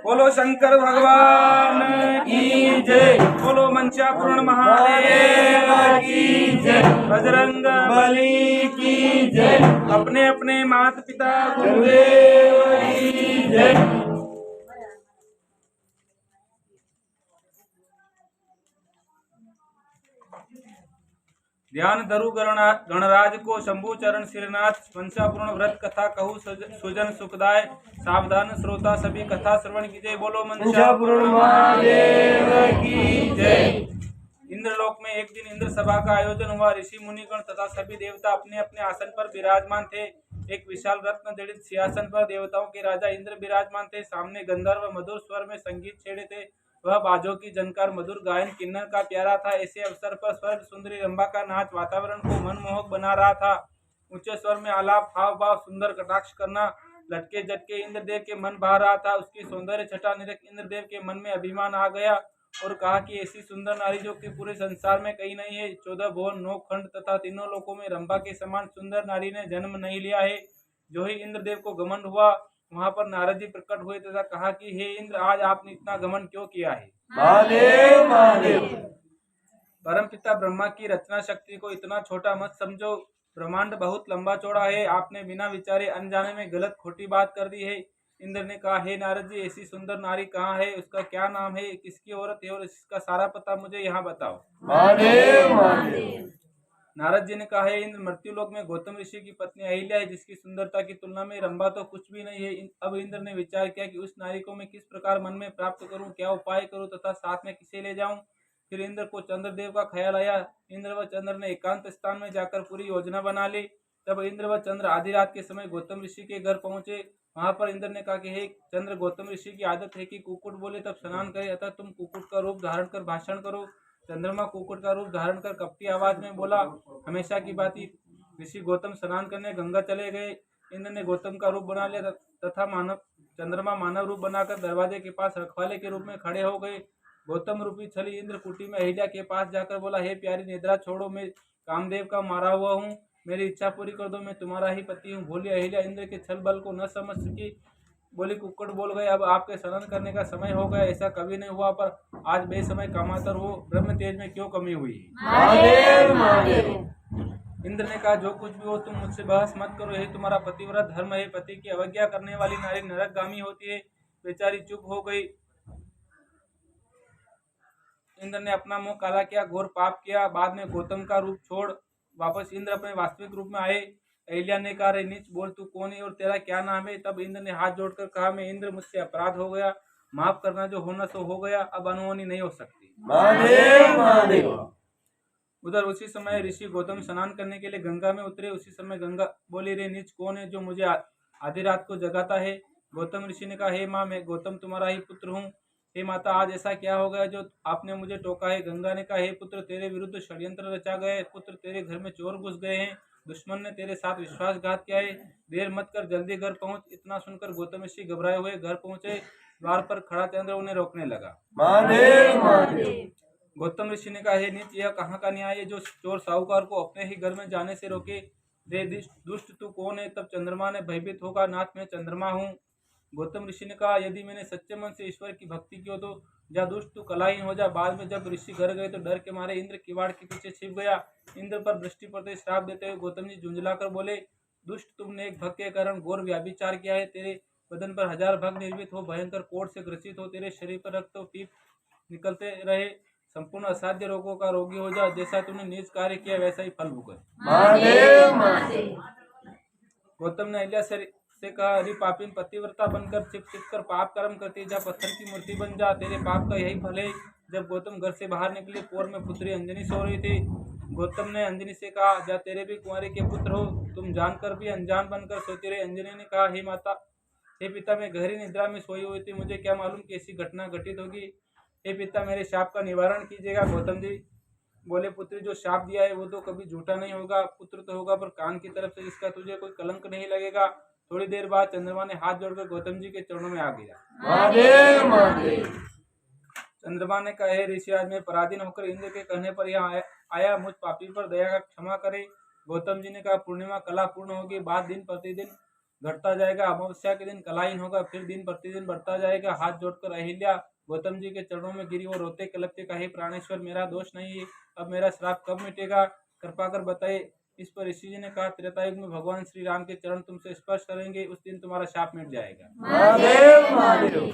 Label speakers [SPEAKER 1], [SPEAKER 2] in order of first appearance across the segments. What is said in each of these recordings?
[SPEAKER 1] बोलो शंकर भगवान की जय। बोलो मंचापूर्ण महादेव की जय। बजरंग बली की जय। अपने अपने माता पिता गुरुदेव की जय। ध्यान धरु गणराज को शंभु चरण श्रीनाथ। पंचापूर्ण व्रत कथा कहू सुजन सुखदाय। सावधान श्रोता सभी कथा श्रवण कीजिए। बोलो मंचापूर्ण महादेव की जय। इंद्रलोक में एक दिन इंद्र सभा का आयोजन हुआ। ऋषि मुनिगण तथा सभी देवता अपने अपने आसन पर विराजमान थे। एक विशाल रत्न जड़ित सिंहासन पर देवताओं के राजा इंद्र विराजमान थे। सामने गंधर्व मधुर स्वर में संगीत छेड़े थे। वह बाजों की झनकार मधुर गायन किन्नर का प्यारा था। ऐसे अवसर पर स्वर्ग सुंदरी रंभा का नाच वातावरण को मनमोहक बना रहा था। ऊंचे स्वर में आलाप हाव भाव सुंदर कटाक्ष करना लटके झटके इंद्रदेव के मन भा रहा था। उसकी सौंदर्य छटा निरख इंद्रदेव के मन में अभिमान आ गया और कहा कि ऐसी सुंदर नारी जो कि पूरे संसार में कहीं नहीं है। 14 भुवन 9 खंड तथा तीनों लोकों में रंभा के समान सुंदर नारी ने जन्म नहीं लिया है। जो ही इंद्रदेव को घमंड हुआ वहां पर नारद जी प्रकट हुए तथा कहा कि हे इंद्र, आज आपने इतना घमंड क्यों किया है?
[SPEAKER 2] महादेव महादेव।
[SPEAKER 1] परमपिता ब्रह्मा की रचना शक्ति को इतना छोटा मत समझो। ब्रह्मांड बहुत लंबा चौड़ा है। आपने बिना विचारे अनजाने में गलत खोटी बात कर दी है। इंद्र ने कहा, हे नारद जी, ऐसी सुंदर नारी कहाँ है? उसका क्या नाम है? किसकी औरत है? और इसका सारा पता मुझे यहाँ बताओ।
[SPEAKER 2] महादेव महादेव।
[SPEAKER 1] नारद जी ने कहा, हे इंद्र, मृत्युलोक में गौतम ऋषि की पत्नी अहिल्या है, जिसकी सुंदरता की तुलना में रंभा तो कुछ भी नहीं है। अब इंद्र ने विचार किया कि उस नारी को मैं किस प्रकार मन में प्राप्त करूं, क्या उपाय करूं तथा साथ में किसे ले जाऊं। फिर इंद्र को चंद्रदेव का ख्याल आया। इंद्र व चंद्र ने एकांत स्थान में जाकर पूरी योजना बना ली। तब इंद्र व चंद्र आधी रात के समय गौतम ऋषि के घर पहुंचे। वहां पर इंद्र ने कहा कि हे चंद्र, गौतम ऋषि की आदत है कि कुक्कुट बोले तब स्नान करे, अतः तुम कुक्कुट का रूप धारण कर भाषण करो। चंद्रमा कुक्कुट का रूप धारण कर कपटी आवाज में बोला, हमेशा की बात ही ऋषि गौतम स्नान करने गंगा चले गए। इंद्र ने गौतम का रूप बना लिया तथा चंद्रमा मानव रूप बनाकर दरवाजे के पास रखवाले के रूप में खड़े हो गए। गौतम रूपी छली इंद्र कुटी में अहिल्या के पास जाकर बोला, हे प्यारी निद्रा छोड़ो, मैं कामदेव का मारा हुआ हूँ, मेरी इच्छा पूरी कर दो, मैं तुम्हारा ही पति हूँ। बोली अहिल्या इंद्र के छल बल को न समझ सकी। बोली कुक्कुट बोल गए, अब आपके स्नान करने का समय हो गया। ऐसा कभी नहीं हुआ, पर आज बेसमय कामातर हो, ब्रह्म तेज में क्यों कमी हुई?
[SPEAKER 2] महादेव महादेव।
[SPEAKER 1] इंद्र ने कहा, जो कुछ भी हो तुम मुझसे बहस मत करो। यही तुम्हारा पतिव्रत धर्म है। पति की अवज्ञा करने वाली नारी नरकगामी होती है। बेचारी चुप हो गई। इंद्र ने अपना मुंह काला किया, घोर पाप किया। बाद में गौतम का रूप छोड़ वापस इंद्र अपने वास्तविक रूप में आए। अहिल्या ने कहा, रे नीच, बोल तू कौन है और तेरा क्या नाम है? तब इंद्र ने हाथ जोड़कर कहा, मैं इंद्र, मुझसे अपराध हो गया, माफ करना, जो होना सो हो गया, अब अनहोनी नहीं हो सकती।
[SPEAKER 2] महादेव महादेव।
[SPEAKER 1] उधर उसी समय ऋषि गौतम स्नान करने के लिए गंगा में उतरे। उसी समय गंगा बोली, रे नीच, कौन है जो मुझे आधी रात को जगाता है? गौतम ऋषि ने कहा, हे माँ, मैं गौतम तुम्हारा ही पुत्र हूँ। हे माता, आज ऐसा क्या हो गया जो आपने मुझे टोका है? गंगा ने कहा, हे पुत्र, तेरे विरुद्ध षड्यंत्र रचा गया है। पुत्र, तेरे घर में चोर घुस गए हैं। दुश्मन ने तेरे साथ विश्वासघात किया है। देर मत कर, जल्दी घर पहुंच। इतना सुनकर गौतम ऋषि घबराए हुए घर पहुंचे। द्वार पर खड़ा चंद्र उन्हें रोकने लगा।
[SPEAKER 2] महादेव महादेव।
[SPEAKER 1] गौतम ऋषि ने कहा, हे नीच, यह कहाँ का न्याय है जो चोर साहूकार को अपने ही घर में जाने से रोके? रे दुष्ट, तू कौन है? तब चंद्रमा ने भयभीत होकर, नाथ, मैं चंद्रमा हूँ। गौतम ऋषि ने कहा, यदि मैंने सच्चे मन से ईश्वर की भक्ति की हो तो जा दुष्ट, तू कलाहीन हो जा। बाद में जब ऋषि घर गए तो डर के मारे इंद्र किवाड़ के पीछे छिप गया। इंद्र पर दृष्टि पड़ते श्राप देते हुए गौतम जी झुंझलाकर बोले, दुष्ट, तुमने एक भक्त के कारण घोर व्याभिचार किया है। तेरे बदन पर 1000 भग निर्मित हो, भयंकर कोढ़ से ग्रसित हो, तेरे शरीर पर रक्त पीप निकलते रहे, संपूर्ण असाध्य रोगों का रोगी हो जा। जैसा तूने नीच कार्य किया वैसा ही फल भुगत।
[SPEAKER 2] महादेव महादेव।
[SPEAKER 1] गौतम ने अहिल्या से कहा, अरे पापिन, पतिव्रता बनकर छिप छिप कर पाप कर्म करती जा, पत्थर की मूर्ति बन जा, तेरे पाप का यही फल है। जब गौतम घर से बाहर निकले, पोर में पुत्री अंजनी सो रही थी। गौतम ने अंजनी से कहा, जा, तेरे भी कुंवारे के पुत्र हो, तुम जानकर भी अनजान बनकर सोती रही। अंजनी ने कहा, हे माता, हे पिता, मैं गहरी निद्रा में सोई हुई थी, मुझे क्या मालूम कि ऐसी घटना घटित होगी। हे पिता, मेरे शाप का निवारण कीजिएगा। गौतम जी बोले, पुत्री, जो शाप दिया है वो तो कभी झूठा नहीं होगा। पुत्र तो होगा, पर कान की तरफ से इसका तुझे कोई कलंक नहीं लगेगा। थोड़ी देर बाद चंद्रमा ने हाथ जोड़कर गौतम जी के चरणों में आ गया।
[SPEAKER 2] महादेव महादेव।
[SPEAKER 1] चंद्रमा ने कहा, हे ऋषि, आज मैं पराधीन होकर इंद्र के कहने पर यहाँ आया, मुझ पापी पर दया का क्षमा करे। गौतम जी ने कहा, पूर्णिमा कला पूर्ण होगी, बाद दिन प्रतिदिन घटता जाएगा। अमावस्या के दिन कलाहीन होगा, फिर दिन प्रतिदिन बढ़ता जाएगा। हाथ जोड़कर अहिल्या गौतम जी के चरणों में गिरी और रोते कलपते कहे, प्राणेश्वर मेरा दोष नहीं है, अब मेरा श्राप कब मिटेगा, कृपा कर बताइए। इस पर ऋषि जी ने कहा, त्रेता युग में भगवान श्री राम के चरण तुमसे स्पर्श करेंगे, उस दिन तुम्हारा शाप मिट जाएगा।
[SPEAKER 2] महादेव महादेव।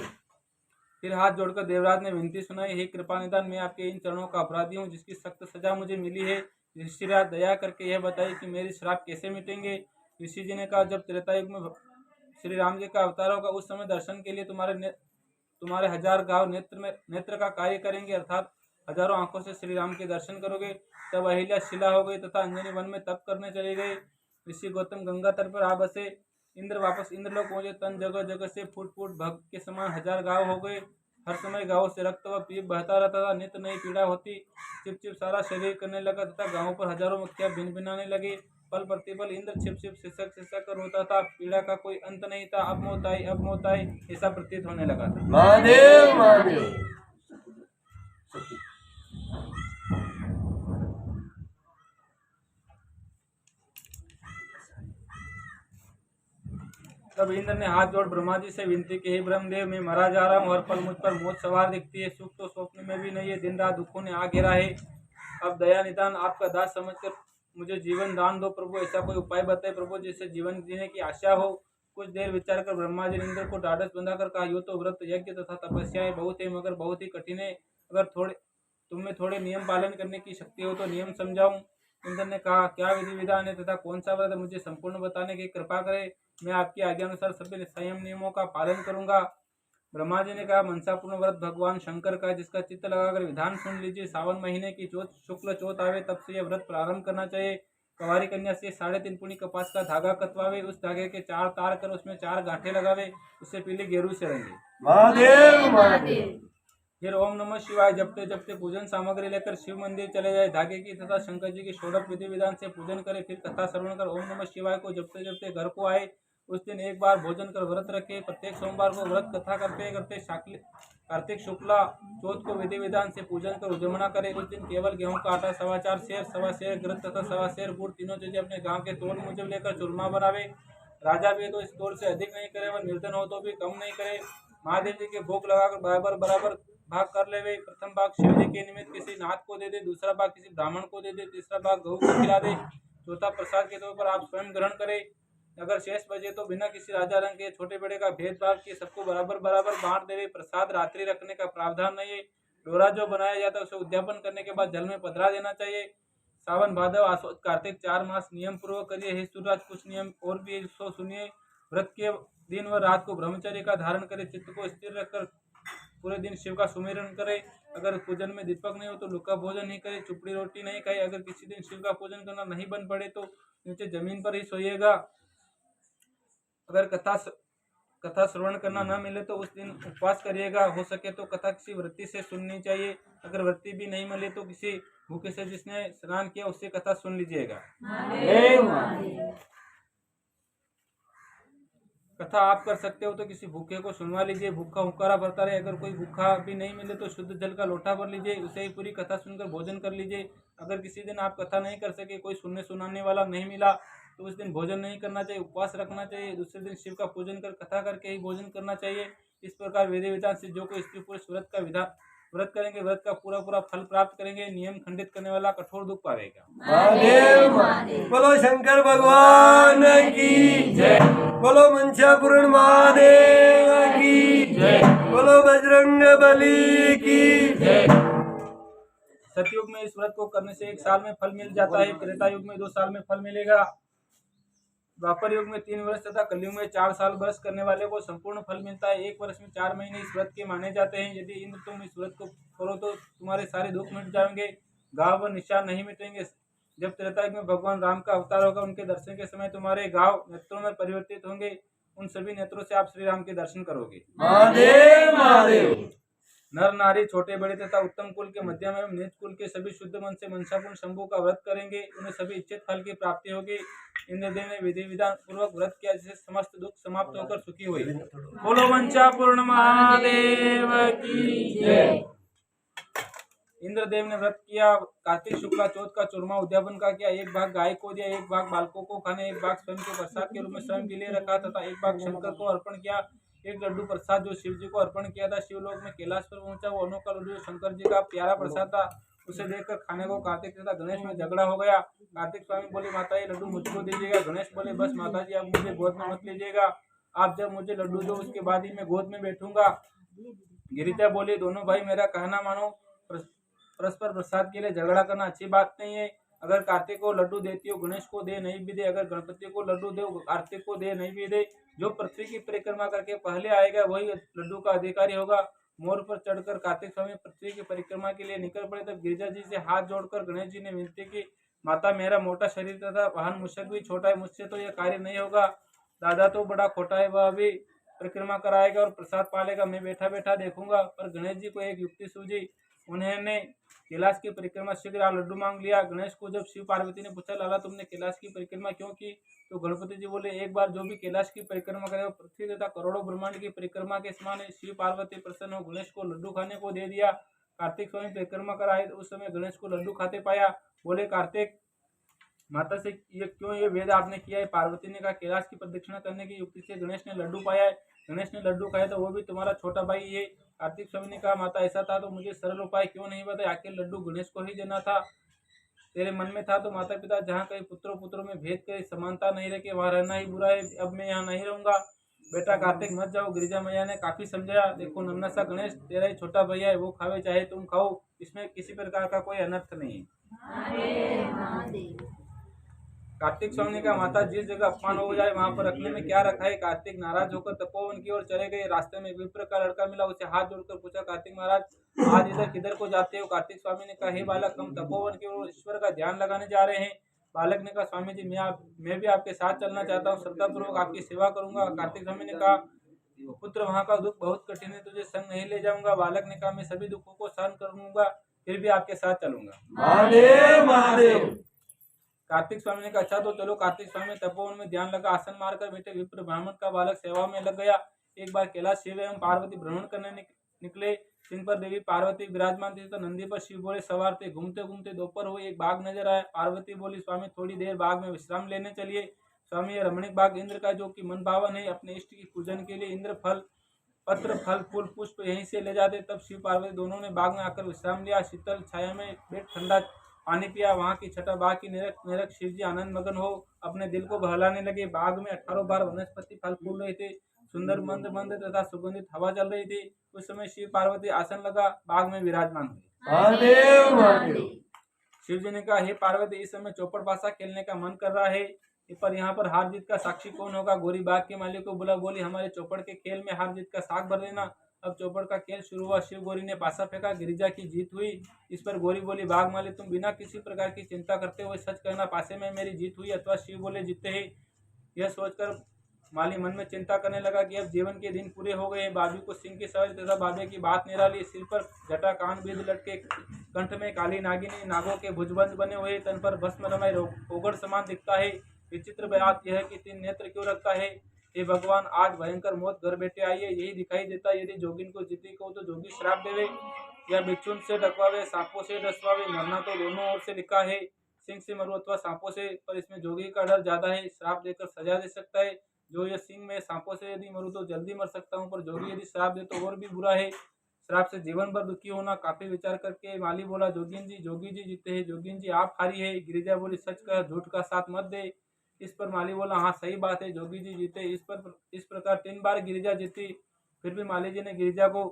[SPEAKER 1] फिर हाथ जोड़कर देवराज ने विनती सुनाई, हे कृपा निदान, मैं आपके इन चरणों का अपराधी हूँ जिसकी सख्त सजा मुझे मिली है। ऋषिराज दया करके यह बताइए कि मेरी श्राप कैसे मिटेंगे। ऋषि जी ने कहा, जब त्रेता युग में श्री राम जी का अवतार होगा उस समय दर्शन के लिए तुम्हारे 1000 गांव नेत्र का कार्य करेंगे, अर्थात हजारों आंखों से श्री राम के दर्शन करोगे। तब अहिल्या शिला हो गई तथा अंजनी वन में तप करने चले गए। ऋषि गौतम गंगा तट पर आ बसे। इंद्र वापस इंद्रलोक पहुंचे। तन जगह जगह से फूट फूट भग के समान 1000 गांव हो गए। हर समय गांवों से रक्त व पीप बहता रहता था। नित्य नई पीड़ा होती। चिप चिप सारा शरीर करने लगा तथा गांवों पर हजारों मक्खियां भिन भिनाने लगी। पल प्रतिपल इंद्र छिप छिप सिसक सिसक कर रोता था। पीड़ा का कोई अंत नहीं था। अब मौत आई, अब मौत आई, ऐसा प्रतीत होने लगा था।
[SPEAKER 2] महादेव महादेव।
[SPEAKER 1] तब इंद्र ने हाथ जोड़ ब्रह्मा जी से विनती की, हे ब्रह्मदेव, मैं मरा जा रहा हूँ, हर पल मुझ पर मौत सवार दिखती है। सुख तो स्वप्न में भी नहीं है, दिन रात दुखों ने आ घेरा है। अब दया निदान आपका दास समझकर मुझे जीवन दान दो प्रभु। ऐसा कोई उपाय बताए प्रभु जिससे जीवन जीने की आशा हो। कुछ देर विचार कर ब्रह्मा जी ने इंद्र को ढाढ़स बंधाकर कहा, यो तो व्रत यज्ञ तथा तपस्याएं बहुत है, मगर बहुत ही कठिन है। अगर तुम में थोड़े नियम पालन करने की शक्ति हो तो नियम समझाऊं। इंद्र ने कहा, क्या विधि विधान है तथा कौन सा व्रत, मुझे संपूर्ण बताने की कृपा करे। मैं आपकी आज्ञा अनुसार सभी संयम नियमों का पालन करूंगा। ब्रह्मा जी ने कहा, मनसापूर्ण व्रत भगवान शंकर का है, जिसका चित्त लगाकर विधान सुन लीजिए। सावन महीने की शुक्ल चौथ आवे तब से यह व्रत प्रारंभ करना चाहिए। कवारी कन्या से 3.5 पुनी कपास का धागा कतवावे, उस धागे के 4 तार कर उसमें 4 गांठे लगावे, उससे पीली गेरू से रंगे।
[SPEAKER 2] महादेव महादेव।
[SPEAKER 1] फिर ओम नमः शिवाय जपते जपते पूजन सामग्री लेकर शिव मंदिर चले जाए। धागे की तथा शंकर जी की षोडश विधि विधान से पूजन करे। फिर कथा श्रवण कर ओम नमः शिवाय को जपते जपते घर को आए। उस दिन एक बार भोजन कर व्रत रखे। प्रत्येक सोमवार को व्रत कथा करते करते कार्तिक शुक्ला चौथ को विधि विधान से पूजन कर उजमना करे। उस दिन केवल गेहूं का आटा 4.25 सेर, 1.25 सेर घृत तथा 1.25 सेर गुड़, तीनों चीजें अपने गांव के तोल मुजब लेकर चूरमा बनावे। राजा भी तो इस तोल से अधिक नहीं करे, वह निर्धन हो तो भी कम नहीं करे। महादेव जी के भोग लगाकर बराबर बराबर भाग कर ले। प्रथम भाग शिव जी के निमित्त किसी नाथ को दे दे, दूसरा भाग किसी ब्राह्मण को दे दे, तीसरा भाग गऊ को खिला दे, चौथा प्रसाद के तौर पर आप स्वयं ग्रहण करें। अगर शेष बचे तो बिना किसी राजा रंग के छोटे बड़े का भेदभाव किए सबको बराबर बराबर बांट देवे। प्रसाद रात्रि रखने का प्रावधान नहीं है। डोरा जो बनाया जाता है उसे उद्यापन करने के बाद जल में पधरा देना चाहिए। सावन भादव आसोद कार्तिक 4 मास नियम पूर्वक करिए। हे सूर्यराज, कुछ नियम और भी सो सुनिए। व्रत के दिन व रात को ब्रह्मचर्य का धारण करे। चित्त को स्थिर रखकर पूरे दिन शिव का सुमिरन करे। अगर पूजन में दीपक नहीं हो तो लुका भोजन नहीं करे, चुपड़ी रोटी नहीं खाए। अगर किसी दिन शिव का पूजन करना नहीं बन पड़े तो नीचे जमीन पर ही सोइएगा। अगर कथा श्रवण करना न मिले तो उस दिन उपवास करिएगा। हो सके तो कथा किसी वृत्ति से सुननी चाहिए। अगर वृत्ति भी नहीं मिले तो किसी भूखे से जिसने स्नान किया उससे कथा सुन लीजिएगा। कथा आप कर सकते हो तो किसी भूखे को सुनवा लीजिए। भूखा हुक्कारा भरता रहे। अगर कोई भूखा भी नहीं मिले तो शुद्ध जल का लोटा भर लीजिए, उसे ही पूरी कथा सुनकर भोजन कर लीजिए। अगर किसी दिन आप कथा नहीं कर सके, कोई सुनने सुनाने वाला नहीं मिला तो उस दिन भोजन नहीं करना चाहिए, उपवास रखना चाहिए। दूसरे दिन शिव का पूजन कर कथा करके ही भोजन करना चाहिए। इस प्रकार विधि विधान से जो कोई स्त्री पुरुष व्रत करेंगे व्रत का पूरा पूरा फल प्राप्त करेंगे। नियम खंडित करने वाला कठोर दुख पावेगा।
[SPEAKER 2] महादेव। बोलो शंकर भगवान की जय। बोलो मनसापूर्ण महादेव की जय। बोलो बजरंग बली की जय।
[SPEAKER 1] सतयुग में इस व्रत को करने से 1 साल में फल मिल जाता है। त्रेता युग में 2 साल में फल मिलेगा। द्वापर युग में 3 वर्ष तथा कलयुग में 4 साल वर्ष करने वाले को संपूर्ण फल मिलता है। 1 वर्ष में 4 महीने इस व्रत के माने जाते हैं। यदि इंद्र तुम इस व्रत को करो तो तुम्हारे सारे दुख मिट जाएंगे, गांव व निशान नहीं मिटेंगे। जब त्रेता युग में भगवान राम का अवतार होगा उनके दर्शन के समय तुम्हारे गांव नेत्रों में परिवर्तित होंगे। उन सभी नेत्रों से आप श्री राम के दर्शन करोगे।
[SPEAKER 2] महादेव महादेव।
[SPEAKER 1] नर नारी छोटे बड़े तथा उत्तम कुल के मध्यम एवं नीच कुल के सभी शुद्ध मन से मनसापूर्ण शंभु का व्रत करेंगे। उन्हें सभी इच्छित फल की प्राप्ति होगी। इंद्रदेव ने विधि विधान पूर्वक व्रत किया जिससे समस्त दुख समाप्त होकर सुखी हुई। बोलो मनसापूर्ण महादेव की जय। इंद्रदेव ने व्रत किया। कार्तिक शुक्ला चौथ का चूरमा उद्यापन का किया। एक भाग गाय को दिया, एक भाग बालकों को खाने, एक भाग स्वयं के प्रसाद के रूप में स्वयं के लिए रखा तथा एक भाग शंकर को अर्पण किया। एक लड्डू प्रसाद जो शिव जी को अर्पण किया था। शिवलोक में कैलाश पर पहुंचा वो अनोखा लड्डू शंकर जी का प्यारा प्रसाद था, उसे देखकर खाने को कार्तिक तथा गणेश में झगड़ा हो गया। कार्तिक स्वामी बोले, माता ये लड्डू मुझको दीजिएगा। गणेश बोले, बस माता जी आप मुझे गोद में मत लीजिएगा, आप जब मुझे लड्डू दो उसके बाद ही मैं गोद में बैठूंगा। गिरिजा बोली, दोनों भाई मेरा कहना मानो, परस्पर प्रसाद के लिए झगड़ा करना अच्छी बात नहीं है। अगर कार्तिक को लड्डू देती हो गणेश को दे, नहीं भी दे। अगर गणपति को लड्डू दे कार्तिक को दे, नहीं भी दे। जो पृथ्वी की परिक्रमा करके पहले आएगा वही लड्डू का अधिकारी होगा। मोर पर चढ़कर कार्तिक स्वामी पृथ्वी की परिक्रमा के लिए निकल पड़े। तब गिरिजा जी से हाथ जोड़कर गणेश जी ने विनती की, माता मेरा मोटा शरीर तथा वाहन मुझसे भी छोटा है, मुझसे तो यह कार्य नहीं होगा। दादा तो बड़ा खोटा है, वह अभी परिक्रमा कराएगा और प्रसाद पालेगा, मैं बैठा बैठा देखूंगा। पर गणेश जी को एक युक्ति सूझी। उन्होंने कैलाश की परिक्रमा शीघ्र लड्डू मांग लिया। गणेश को जब शिव पार्वती ने पूछा, लाला तुमने कैलाश की परिक्रमा क्यों की, तो गणपति जी बोले, एक बार जो भी कैलाश की परिक्रमा करे वो पृथ्वी तथा करोड़ों ब्रह्मांड की परिक्रमा के समान है। शिव पार्वती प्रसन्न हो गणेश को लड्डू खाने को दे दिया। कार्तिक स्वामी परिक्रमा कराए, उस समय गणेश को लड्डू खाते पाया। बोले, कार्तिक माता से ये वेद आपने किया है। पार्वती ने कहा, कैलाश की प्रदक्षिणा करने की युक्ति से गणेश ने लड्डू पाया है। गणेश ने लड्डू खाया तो वो भी तुम्हारा छोटा भाई है। कार्तिक स्वामी ने कहा, माता ऐसा था तो मुझे सरल उपाय क्यों नहीं बताया, आखिर लड्डू गणेश को ही देना था। तेरे मन में था तो माता पिता जहाँ कहीं पुत्रों में भेद कर समानता नहीं रखे वहाँ रहना ही बुरा है। अब मैं यहाँ नहीं रहूंगा। बेटा कार्तिक मत जाओ। गिरिजा मैया ने काफी समझाया, देखो नन्हा सा गणेश तेरा ही छोटा भैया है, वो खावे चाहे तुम खाओ, इसमें किसी प्रकार का कोई अनर्थ नहीं है। कार्तिक स्वामी ने कहा, माता जिस जगह अपमान हो जाए वहां पर रखने में क्या रखा है। कार्तिक नाराज होकर तपोवन की ओर चले गए। रास्ते में विप्र का लड़का मिला, उसे हाथ जोड़कर पूछा, कार्तिक महाराज आज इधर किधर को जाते हो। कार्तिक स्वामी ने कहा, हे बालक हम तपोवन की ओर ईश्वर का ध्यान लगाने जा रहे हैं। बालक ने कहा, स्वामी जी मैं भी आपके साथ चलना चाहता हूँ, श्रद्धापूर्वक आपकी सेवा करूंगा। कार्तिक स्वामी ने कहा, पुत्र वहाँ का दुख बहुत कठिन है, तुझे संग नहीं ले जाऊंगा। बालक ने कहा, मैं सभी दुखों को सहन करूंगा, फिर भी आपके साथ चलूंगा।
[SPEAKER 2] महादेव महादेव।
[SPEAKER 1] कार्तिक स्वामी ने कहा, अच्छा तो चलो। कार्तिक स्वामी तपोवन में ध्यान लगा, आसन मारकर बैठे। विप्र ब्राह्मण का बालक सेवा में लग गया। एक बार कैलाश शिव एवं पार्वती भ्रमण करने निकले। सिंह पर देवी पार्वती विराजमान थी तो नंदी पर शिव बोले सवार थे। घूमते घूमते दोपहर हुई, एक बाग नजर आया। पार्वती बोली, स्वामी थोड़ी देर बाग में विश्राम लेने चलिए। स्वामी, यह रमणीक बाग इंद्र का जो कि मन भावन है, अपने इष्ट की पूजन के लिए इंद्र फल पत्र फल फूल पुष्प यहीं से ले जाते। तब शिव पार्वती दोनों ने बाग में आकर विश्राम लिया। शीतल छाया में बैठ ठंडा पानी पिया। वहाँ की छठा बाग की निरख शिव जी आनंद मगन हो अपने दिल को बहलाने लगे। बाग में 18 बार वनस्पति फल फूल रहे थे। सुंदर मंद मंद तथा सुगंधित हवा चल रही थी। उस समय शिव पार्वती आसन लगा बाग में विराजमान हुए। शिव जी ने कहा, हे पार्वती इस समय चौपड़ पासा खेलने का मन कर रहा है, पर यहाँ पर हार जीत का साक्षी कौन होगा। गोरी बाग के मालिक को बुला, बोली हमारे चौपड़ के खेल में हार जीत का साग भर देना। अब चौपड़ का खेल शुरू हुआ। शिव गोरी ने पासा फेंका, गिरिजा की जीत हुई। इस पर गोरी बोली, बाघ मालिक तुम बिना किसी प्रकार की चिंता करते हुए सच कहना, पासे में मेरी जीत हुई अथवा शिव बोले जीते ही। यह सोचकर माली मन में चिंता करने लगा कि अब जीवन के दिन पूरे हो गए। बाबी को सिंह की सवारी तथा बाबे की बात निराली। सिर पर जटा कान बीध लटके, कंठ में काली नागिनी, नागों के भुजबंद बने हुए, तन पर भस्म रमाए ओगड़ समान दिखता है। विचित्र बात यह है कि 3 नेत्र क्यों रखता है। हे भगवान, आज भयंकर मौत घर बैठे आई है, यही दिखाई देता है। यदि जोगिन को जीती को तो जोगी श्राप देवे या बिच्छू से डकवावे, सांपों से डसवावे। मरना तो दोनों ओर से लिखा है, सिंह से मरो अथवा सांपों से, पर इसमें जोगी का डर ज्यादा है। श्राप देकर सजा दे सकता है। जो यह सिंह में सांपों से यदि मरूं तो जल्दी मर सकता हूँ, पर जोगी यदि श्राप दे तो और भी बुरा है। श्राप से जीवन भर दुखी होना। काफी विचार करके माली बोला, जोगी जी जीते हैं। जोगिन जी आप हारी है। गिरिजा बोली, सच कह, झूठ का साथ मत दे। इस पर माली बोला, हाँ सही बात है, जोगी जी जीते। इस प्रकार 3 बार गिरिजा जीती, फिर भी माली जी ने गिरिजा को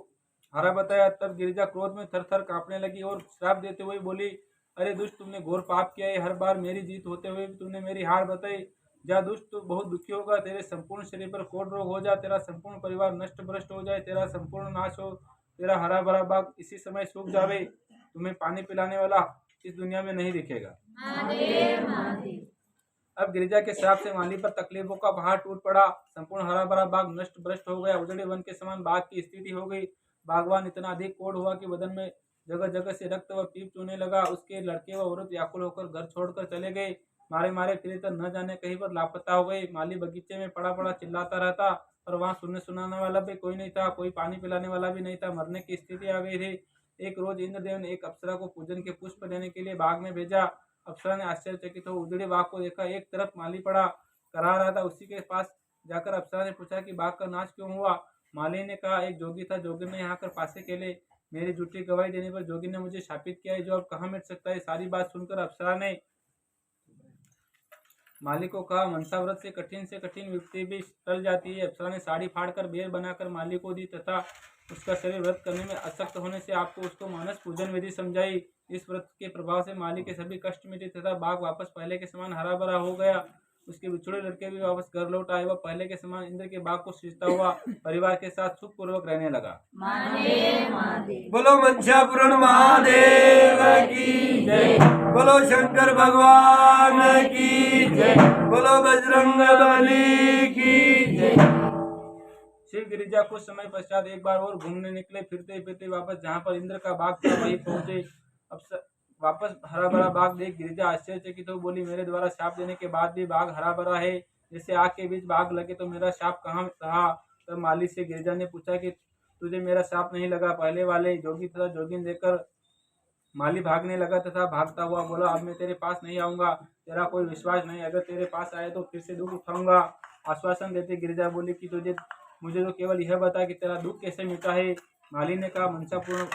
[SPEAKER 1] हारा बताया। तब गिरिजा क्रोध में थर थर कांपने लगी और श्राप देते हुए बोली, अरे दुष्ट, तुमने घोर पाप किया है। हर बार मेरी जीत होते हुए भी तुमने मेरी हार बताई। जा दुष्ट, तू बहुत दुखी होगा। तेरे संपूर्ण शरीर पर कोढ़ रोग हो जाए, तेरा संपूर्ण परिवार नष्ट भ्रष्ट हो जाए, तेरा संपूर्ण नाश हो, तेरा हरा भरा बाग इसी समय सूख जावे, तुम्हें पानी पिलाने वाला इस दुनिया में नहीं दिखेगा। अब गिरिजा के श्राप से माली पर तकलीफों का पहाड़ टूट पड़ा। संपूर्ण हरा भरा बाग नष्ट भ्रष्ट हो गया। उजड़े वन के समान बाग की स्थिति हो गई। बागवान इतना अधिक कोढ़ हुआ कि बदन में जगह जगह से रक्त व पीप चूने लगा। उसके लड़के व औरत व्याकुल होकर घर छोड़कर चले गए। मारे मारे फिरे तो न जाने कहीं पर लापता हो गए। माली बगीचे में पड़ा पड़ा चिल्लाता रहता, और वहाँ सुनने सुनाने वाला भी कोई नहीं था, कोई पानी पिलाने वाला भी नहीं था। मरने की स्थिति आ गई थी। एक रोज इंद्रदेव ने एक अप्सरा को पूजन के पुष्प देने के लिए बाग में भेजा। अप्सरा ने आश्चर्यचकित हो उजड़े बाग को देखा। एक तरफ माली पड़ा करा रहा था। उसी के पास जाकर अप्सरा ने पूछा कि बाग का नाश क्यों हुआ। माली ने कहा, एक जोगी था, जोगी ने यहाँ कर पासे खेले। मेरी झूठी गवाही देने पर जोगी ने मुझे शापित किया है, जो अब कहाँ मिट सकता है। सारी बात सुनकर अप्सरा ने माली को कहा, मनसा व्रत से कठिन विपत्ति भी टल जाती है। अप्सरा ने साड़ी फाड़कर बेर बनाकर माली को दी तथा उसका शरीर व्रत करने में असक्त होने से आपको उसको मानस पूजन विधि समझाई। इस व्रत के प्रभाव से माली के सभी कष्ट मिटे तथा बाग वापस पहले के समान हरा भरा हो गया। उसके बिछुड़े लड़के भी वापस घर लौट आए। वह पहले के समान इंद्र के बाग को सींचता हुआ परिवार के साथ सुखपूर्वक रहने लगा।
[SPEAKER 2] बोलो मंसापुरण महादेव की जय। बोलो शंकर भगवान की जय। बोलो बजरंग बली की जय।
[SPEAKER 1] शिव गिरिजा कुछ समय पश्चात एक बार और घूमने निकले। फिरते फिरते वापस जहाँ पर इंद्र का बाग था वहीं पहुंचे। अब वापस हरा भरा बाग देख गिरिजा आश्चर्यचकित हो बोली, मेरे द्वारा शाप देने के बाद भी बाग हरा भरा है, जैसे आग के बीच बाग लगे तो मेरा शाप कहाँ रहा। तब माली से गिरिजा ने पूछा कि तुझे मेरा शाप नहीं लगा। पहले वाले जोगी तथा जोगिन देखकर माली भागने लगा तथा भागता हुआ बोला, अब मैं तेरे पास नहीं आऊंगा। तेरा कोई विश्वास नहीं, अगर तेरे पास आए तो फिर से दुख उठाऊंगा। आश्वासन देते गिरिजा बोली कि मुझे तो केवल यह बता कि तेरा दुख कैसे मिटा है। माली ने कहा, मनसापूर्ण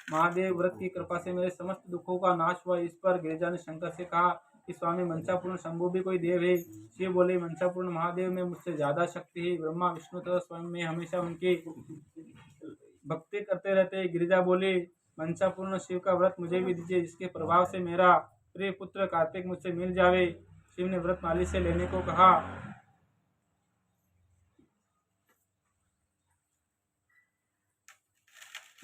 [SPEAKER 1] महादेव व्रत की कृपा से मेरे समस्त दुखों का नाश हुआ। इस पर गिरिजा ने शंकर से कहा कि स्वामी, मनसापूर्ण शंभु भी कोई देव है। शिव बोले, मनसापूर्ण महादेव में मुझसे ज्यादा शक्ति है। ब्रह्मा विष्णु तथा स्वयं में हमेशा उनकी भक्ति करते रहते। गिरिजा बोली, मनसापूर्ण शिव का व्रत मुझे भी दीजिए, जिसके प्रभाव से मेरा प्रिय पुत्र कार्तिक मुझसे मिल जावे। शिव ने व्रत माली से लेने को कहा।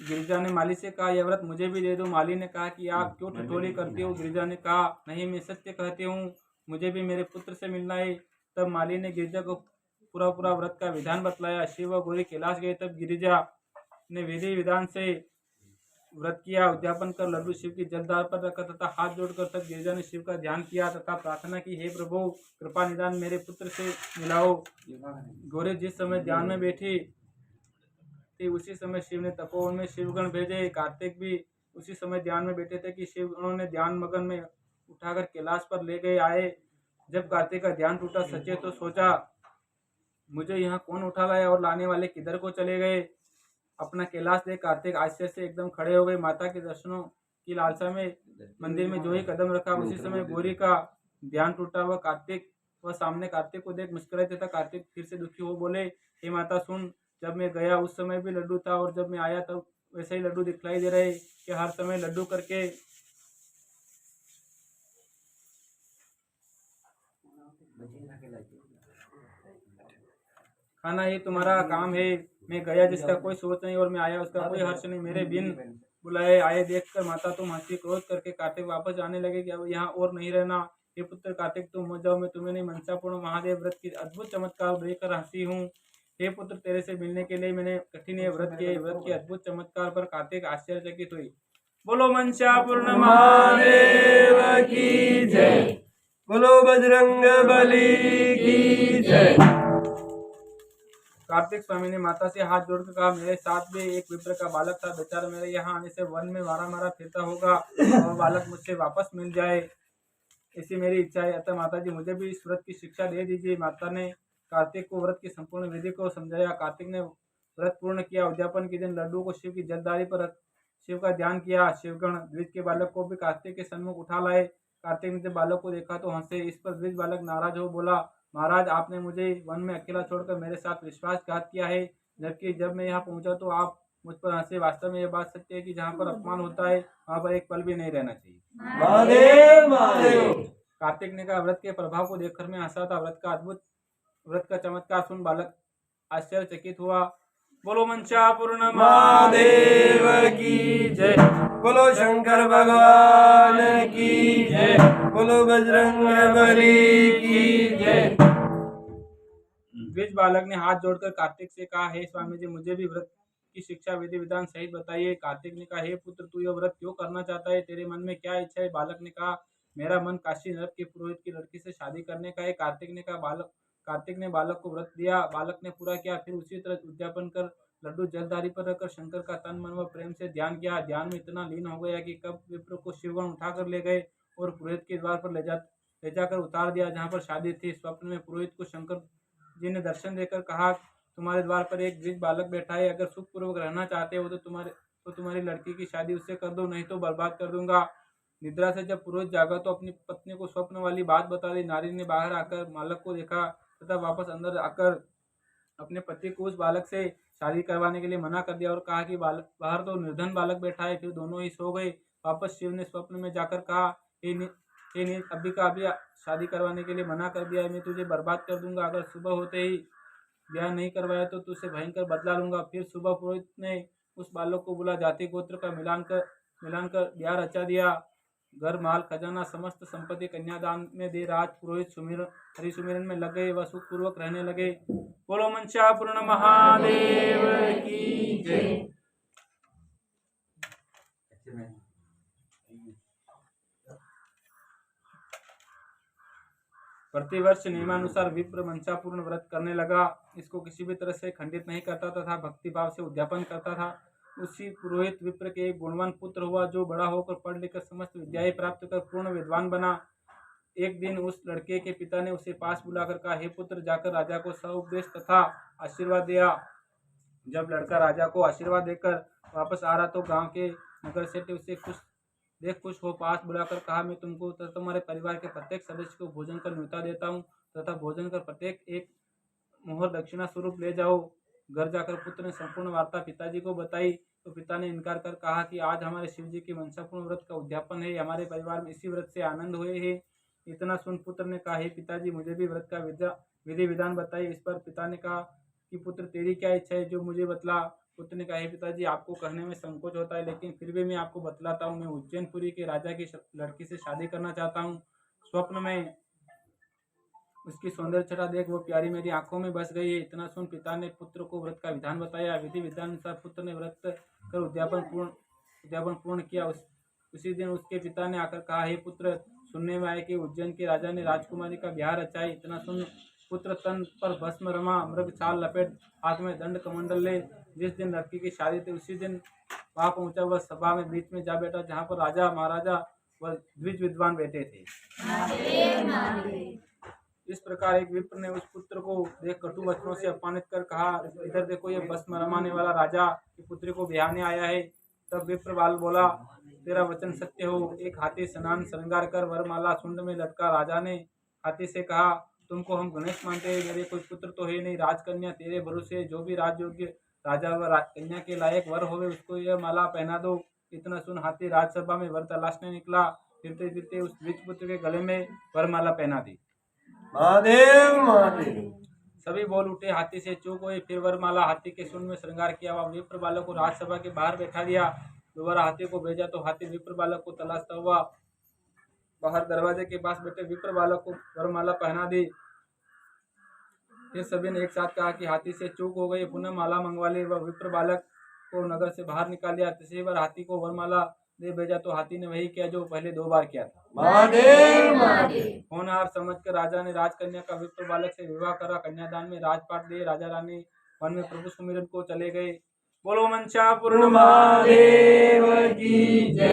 [SPEAKER 1] गिरिजा ने माली से कहा, यह व्रत मुझे भी दे दो। माली ने कहा कि आप क्यों ठिठोली करती हो। गिरिजा ने कहा, नहीं, मैं सत्य कहती हूँ, मुझे भी मेरे पुत्र से मिलना है। तब माली ने गिरिजा को पूरा व्रत का विधान बतलाया। शिव व गौरी कैलाश गए। तब गिरिजा ने विधि विधान से व्रत किया। उद्यापन कर लड्डू शिव की जलधार पर रखा तथा हाथ जोड़कर तब गिरिजा ने शिव का ध्यान किया तथा प्रार्थना की, हे प्रभु, कृपा निदान मेरे पुत्र से मिलाओ। गौरी जिस समय ध्यान में बैठी उसी समय शिव ने तपोवन में शिवगण भेजे। कार्तिक भी उसी समय ध्यान में बैठे थे कि शिव उन्होंने ध्यान मगन में उठाकर कैलाश पर ले गए आए। जब कार्तिक का ध्यान टूटा सचे तो सोचा, मुझे यहाँ कौन उठा लाया और लाने वाले किधर को चले गए। अपना कैलाश देख कार्तिक आश्चर्य से एकदम खड़े हो गए। माता के दर्शनों की लालसा में मंदिर में जो ही कदम रखा उसी समय गौरी का ध्यान टूटा। वह सामने कार्तिक को देख मुस्कुराए तथा कार्तिक फिर से दुखी हो बोले, हे माता सुन, जब मैं गया उस समय भी लड्डू था और जब मैं आया तब वैसे ही लड्डू दिखलाई दे रहे कि हर समय लड्डू करके खाना ही तुम्हारा काम है। मैं गया जिसका कोई सोच नहीं और मैं आया उसका कोई हर्ष नहीं। मेरे बिन बुलाए आए देखकर माता तुम हंसी क्रोध करके कार्तिक वापस जाने लगे कि अब यहाँ और नहीं रहना। हे पुत्र कार्तिक, तुम मत जाओ, मैं तुम्हें नहीं मनसापूर्ण महादेव व्रत की अद्भुत चमत्कार देखकर हंसी हूँ। हे पुत्र, तेरे से मिलने के लिए मैंने कठिन व्रत किया। व्रत के अद्भुत चमत्कार पर कार्तिक आश्चर्यचकित हुई। बोलो मनसापूर्ण
[SPEAKER 2] महादेव की जय। बोलो बजरंग बली की जय।
[SPEAKER 1] कार्तिक स्वामी ने माता से हाथ जोड़कर कहा, मेरे साथ भी एक विप्र का बालक था। बेचारा मेरे यहाँ आने से वन में मारा फिरता होगा और बालक मुझसे वापस मिल जाए, ऐसी मेरी इच्छा है। अतः माता जी, मुझे भी इस व्रत की शिक्षा दे दीजिए। माता ने कार्तिक को व्रत की संपूर्ण विधि को समझाया। कार्तिक ने व्रत पूर्ण किया। उद्यापन के दिन लड्डू को शिव की जलधारी पर रख शिव का ध्यान किया। शिवगण द्विज के बालक को भी कार्तिक के सन्मुख उठा लाए। कार्तिक ने जब बालक को देखा तो हंसे। इस पर द्विज बालक नाराज हो बोला, महाराज, आपने मुझे वन में अकेला छोड़कर मेरे साथ विश्वासघात किया है, जबकि जब मैं यहाँ पहुंचा तो आप मुझ पर हंसे। वास्तव में यह बात सत्य है कि जहाँ पर अपमान होता है वहाँ पर एक पल भी नहीं रहना चाहिए।
[SPEAKER 2] महादेव महादेव।
[SPEAKER 1] कार्तिक ने कहा, व्रत के प्रभाव को देखकर मैं हंसा था। व्रत का चमत्कार सुन बालक आश्चर्यचकित हुआ। बोलो मनसापूर्ण
[SPEAKER 2] महादेव की जय। बोलो शंकर भगवान की जय। बोलो बजरंग बली की जय।
[SPEAKER 1] द्विज बालक ने हाथ जोड़कर कार्तिक से कहा, हे स्वामी जी, मुझे भी व्रत की शिक्षा विधि विधान सहित बताइए। कार्तिक ने कहा, हे पुत्र, तू यह व्रत क्यों करना चाहता है? तेरे मन में क्या इच्छा है? बालक ने कहा, मेरा मन काशी नरक के पुरोहित की लड़की से शादी करने का है। कार्तिक ने बालक को व्रत दिया। बालक ने पूरा किया। फिर उसी तरह उद्यापन कर लड्डू जलधारी पर रखकर शंकर का तन मन व प्रेम से ध्यान किया। ध्यान में इतना लीन हो गया कि कब विप्र को शिवगण उठाकर ले गए और पुरोहित के द्वार पर ले जाकर उतार दिया, जहाँ पर शादी थी। स्वप्न में पुरोहित को शंकर जी ने दर्शन देकर कहा, तुम्हारे द्वार पर एक द्विज बालक बैठा है, अगर सुखपूर्वक रहना चाहते हो तो तुम्हारी लड़की की शादी उससे कर दो, नहीं तो बर्बाद कर दूंगा। निद्रा से जब पुरोहित जागा तो अपनी पत्नी को स्वप्न वाली बात बता दी। नारी ने बाहर आकर बालक को देखा तथा वापस अंदर आकर अपने पति को उस बालक से शादी करवाने के लिए मना कर दिया और कहा कि बाहर तो निर्धन बालक बैठा है। फिर दोनों ही सो गए। वापस शिव ने स्वप्न में जाकर कहा, हे नीच, अभी का अभी शादी करवाने के लिए मना कर दिया है, मैं तुझे बर्बाद कर दूंगा। अगर सुबह होते ही ब्याह नहीं करवाया तो तुझसे भयंकर बदला लूंगा। फिर सुबह पुरोहित ने उस बालक को बुला जाति गोत्र का मिलान कर ब्याह रचा दिया। घर माल खजाना समस्त संपत्ति कन्यादान में दे राज पुरोहित हरि सुमिरन में लग गए व सुख पूर्वक रहने लगे। बोलो मंशापूर्ण महादेव की जय। प्रतिवर्ष नियमानुसार विप्र मंशापूर्ण व्रत करने लगा। इसको किसी भी तरह से खंडित नहीं करता तथा भक्ति भाव से उद्यापन करता था। उसी पुरोहित विप्र के एक गुणवान पुत्र हुआ, जो बड़ा होकर पढ़ लिखकर समस्त विद्याएं प्राप्त कर पूर्ण विद्वान बना। एक दिन उस लड़के के पिता ने उसे पास बुलाकर कहा, हे पुत्र, जाकर राजा को सउपदेश तथा आशीर्वाद दिया। जब लड़का राजा को आशीर्वाद देकर वापस आ रहा तो गांव के नगर सेठ उसे खुश हो पास बुलाकर कहा, मैं तुमको तथा तुम्हारे परिवार के प्रत्येक सदस्य को भोजन कर न्योता देता हूँ तथा भोजन कर प्रत्येक एक मोहर दक्षिणा स्वरूप ले जाओ। घर जाकर पुत्र ने संपूर्ण वार्ता पिताजी को बताई तो पिता ने इनकार कर कहा कि आज हमारे शिव जी के मंशापूर्ण व्रत का उद्यापन है, हमारे परिवार में इसी व्रत से आनंद हुए है। इतना सुन पुत्र ने कहा, हे पिताजी, मुझे भी व्रत का विधि विधान बताइए। इस पर पिता ने कहा कि पुत्र, तेरी क्या इच्छा है, जो मुझे बतला। पुत्र ने कहा, हे पिताजी, आपको कहने में संकोच होता है, लेकिन फिर भी मैं आपको बतलाता हूँ। मैं उज्जैनपुरी के राजा की लड़की से शादी करना चाहता हूँ। स्वप्न में उसकी सौंदर्य छटा देख वो प्यारी मेरी आंखों में बस गई है। इतना सुन पिता ने पुत्र को व्रत का विधान बताया। विधि विधान अनुसार पुत्र ने व्रत कर उद्यापन पूर्ण किया। उसी दिन उसके पिता ने आकर कहा, हे पुत्र, सुनने में आया कि उज्जैन के राजा ने राजकुमारी का ब्याह रचा है। इतना सुन पुत्र तन पर भस्म रमा, मृग छाल लपेट, हाथ में दंड कमंडल ले जिस दिन लड़की की शादी थी उसी दिन वहां पहुंचा। वह सभा में बीच में जा बैठा जहाँ पर राजा महाराजा व द्विज विद्वान बैठे थे। इस प्रकार एक विप्र ने उस पुत्र को देख कटु वचनों से अपमानित कर कहा, इधर देखो, ये भस्म रमाने वाला राजा की पुत्री को ब्याहने आया है। तब विप्र बाल बोला, तेरा वचन सत्य हो। एक हाथी स्नान श्रृंगार कर वरमाला सुंड में लटका राजा ने हाथी से कहा, तुमको हम गणेश मानते हैं, मेरे कोई पुत्र तो है नहीं, राजकन्या तेरे भरोसे, जो भी राजयोग्य राजा व राजकन्या के लायक वर होवे उसको यह माला पहना दो। इतना सुन हाथी राजसभा में वर तलाशने निकला। फिरते फिरते उस द्विज पुत्र के गले में वरमाला पहना दी।
[SPEAKER 2] महादेव महादेव।
[SPEAKER 1] सभी बोल उठे, हाथी से चूक हुए। फिर वरमाला हाथी के सुन में श्रृंगार किया। वह विप्र बालक को राजसभा के बाहर बैठा दिया। दोबारा हाथी को भेजा तो हाथी विप्र बालक को तलाशता हुआ बाहर दरवाजे के पास बैठे विप्र बालक को वरमाला पहना दी। फिर सभी ने एक साथ कहा कि हाथी से चूक हो गई, पुनः माला मंगवा ली। वह विप्र बालक को नगर से बाहर निकाल दिया। तीसरी बार हाथी को वरमाला दे भेजा तो हाथी ने वही किया जो पहले 2 बार किया था।
[SPEAKER 2] महादेव महादेव।
[SPEAKER 1] होनहार समझकर राजा ने राजकन्या का विप्र बालक से विवाह करा। कन्यादान में राजपाट दिए। राजा रानी वन में प्रभु सुमिरन को चले गए। बोलो मंशापूर्ण
[SPEAKER 2] महादेव की जय।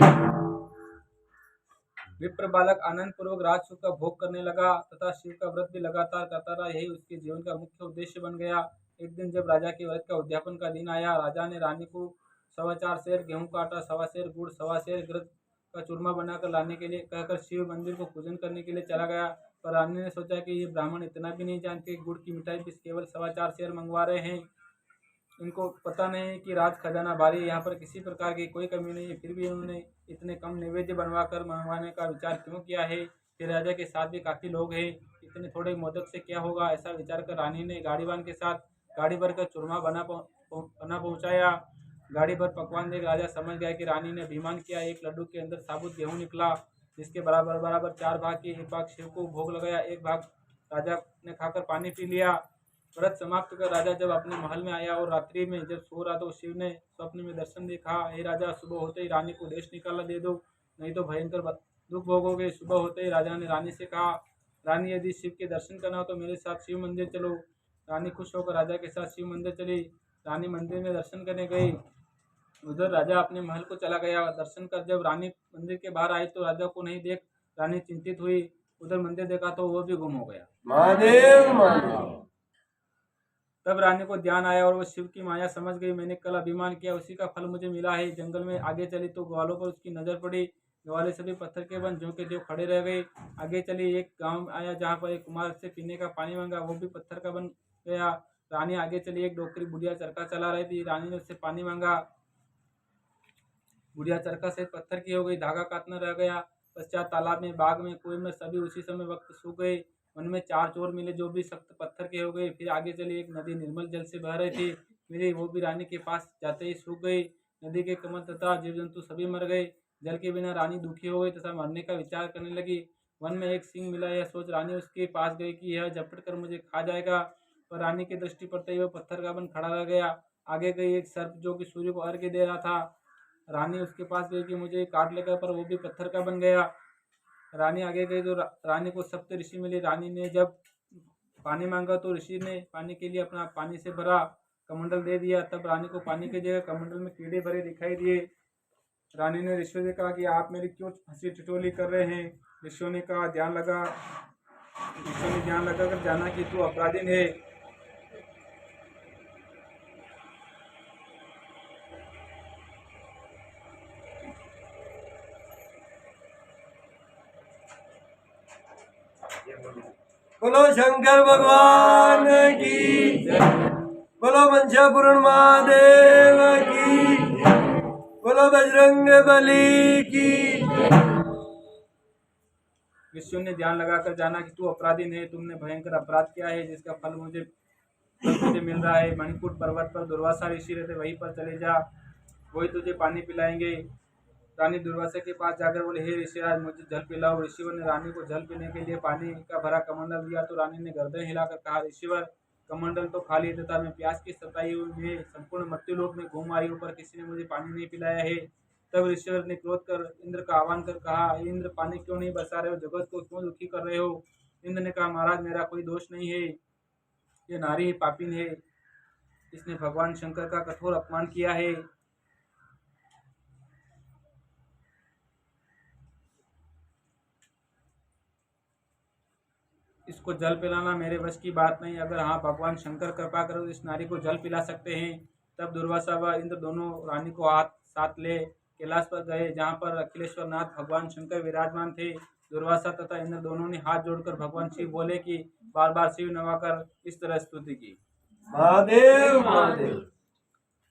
[SPEAKER 1] विप्र बालक आनंद पूर्वक राज सुख का भोग करने लगा तथा शिव का व्रत भी लगातार करता रहा। यही उसके जीवन का मुख्य उद्देश्य बन गया। एक दिन जब राजा के व्रत का उद्यापन का दिन आया, राजा ने रानी को 4.25 सेर गेहूं का आटा, 1.25 सेर गुड़, 1.25 सेर घृत का चूरमा बनाकर लाने के लिए कहकर शिव मंदिर को पूजन करने के लिए चला गया। पर रानी ने सोचा कि ये ब्राह्मण इतना भी नहीं जानते, गुड़ की मिठाई भी केवल 4.25 सेर मंगवा रहे हैं। इनको पता नहीं है कि राज खजाना भारी है, यहाँ पर किसी प्रकार की कोई कमी नहीं है, फिर भी इन्होंने इतने कम नैवेद्य बनवा कर मंगवाने का विचार क्यों किया है। फिर राजा के साथ भी काफ़ी लोग हैं, इतने थोड़े मोदक से क्या होगा। ऐसा विचार कर रानी ने गाड़ीवान के साथ गाड़ी भर कर चूरमा बना पहुँचाया। गाड़ी भर पकवान देख राजा समझ गया कि रानी ने अभिमान किया। एक लड्डू के अंदर साबुत गेहूँ निकला, जिसके बराबर बराबर 4 भाग किए। 1 भाग शिव को भोग लगाया, 1 भाग राजा ने खाकर पानी पी लिया। व्रत समाप्त कर राजा जब अपने महल में आया और रात्रि में जब सो रहा तो शिव ने स्वप्न में दर्शन देखा। हे राजा, सुबह होते ही रानी को देश निकाला दे दो, नहीं तो भयंकर दुख भोगोगे। सुबह होते ही राजा ने रानी से कहा, रानी, यदि शिव के दर्शन करना हो तो मेरे साथ शिव मंदिर चलो। रानी खुश होकर राजा के साथ शिव मंदिर चली। रानी मंदिर में दर्शन करने गई। उधर राजा अपने महल को चला गया। दर्शन कर जब रानी मंदिर के बाहर आई तो राजा को नहीं देख रानी चिंतित हुई। उधर मंदिर देखा तो वो भी गुम हो गया।
[SPEAKER 2] महादेव महादेव।
[SPEAKER 1] तब रानी को ध्यान आया और वो शिव की माया समझ गई। मैंने कल अभिमान किया, उसी का फल मुझे मिला है। जंगल में आगे चली तो ग्वालों पर उसकी नजर पड़ी। ग्वाले सभी पत्थर के बन ज्यों के त्यों खड़े रह गए। आगे चली, एक गांव आया जहाँ पर एक कुमार से पीने का पानी मांगा, वो भी पत्थर का बन गया। रानी आगे चली, एक डोकरी बुढ़िया चरखा चला रही थी। रानी ने उससे पानी मांगा, बुढ़िया चरखा से पत्थर की हो गई, धागा काटना रह गया। पश्चात तालाब में, बाग में, कुएं में सभी उसी समय वक्त सूख गए। वन में 4 चोर मिले जो भी सख्त पत्थर के हो गए। फिर आगे चली, एक नदी निर्मल जल से बह रही थी, मिली, वो भी रानी के पास जाते ही सूख गई। नदी के कमल तथा जीव जंतु सभी मर गए। जल के बिना रानी दुखी हो गई तथा मरने का विचार करने लगी। वन में एक सिंह मिला, यह सोच रानी उसके पास गई कि यह झपट कर मुझे खा जाएगा, पर रानी की दृष्टि पड़ते ही वह पत्थर का बन खड़ा रह गया। आगे गई, एक सर्प जो कि सूर्य को अर्घ्य दे रहा था। रानी उसके पास गई कि मुझे काट लेगा, पर वो भी पत्थर का बन गया। रानी आगे गई तो रानी को सप्त ऋषि मिले। रानी ने जब पानी मांगा तो ऋषि ने पानी के लिए अपना पानी से भरा कमंडल दे दिया। तब रानी को पानी की जगह कमंडल में कीड़े भरे दिखाई दिए। रानी ने ऋषियों से कहा कि आप मेरी क्यों हंसी ठिठोली कर रहे हैं। ऋषियों ने कहा, ऋषियों ने ध्यान लगा कर जाना कि तू अपराधीन है।
[SPEAKER 2] बोलो शंकर भगवान की जय। बोलो मंशापुरण महादेव की जय। बोलो बजरंग बली की जय।
[SPEAKER 1] ऋषियों ने ध्यान लगाकर जाना कि तू अपराधीन है, तुमने भयंकर अपराध किया है जिसका फल मुझे मिल रहा है। मणिकूट पर्वत पर दुर्वासा ऋषि रहते, वहीं पर चले जा, वही तुझे पानी पिलाएंगे। रानी दुर्वासा के पास जाकर बोले, हे ऋषिराज, मुझे जल पिलाओ। ऋषिवर ने रानी को जल पीने के लिए पानी का भरा कमंडल दिया तो रानी ने गर्दन हिलाकर कहा, ऋषिवर, कमंडल तो खाली तथा मैं प्यास की सताई हुई में संपूर्ण मृत्युलोक में घूम आई हूँ, पर किसी ने मुझे पानी नहीं पिलाया है। तब ऋषिवर ने क्रोध कर इंद्र का आह्वान कर कहा, इंद्र, पानी क्यों नहीं बरसा रहे हो, जगत को क्यों दुखी कर रहे हो। इंद्र ने कहा, महाराज, मेरा कोई दोष नहीं है, ये नारी पापिन है, इसने भगवान शंकर का कठोर अपमान किया है। इसको जल पिलाना मेरे वश की बात नहीं। अगर हाँ, भगवान शंकर कृपा करो, इस नारी को जल पिला सकते हैं। तब दुर्वासा व इंद्र दोनों रानी को साथ ले कैलाश पर गए, जहाँ पर अखिलेश्वर नाथ भगवान शंकर विराजमान थे। दुर्वासा तथा इंद्र दोनों ने हाथ जोड़कर भगवान शिव बोले कि बार बार शिव नवाकर इस तरह स्तुति की,
[SPEAKER 2] महादेव महादेव।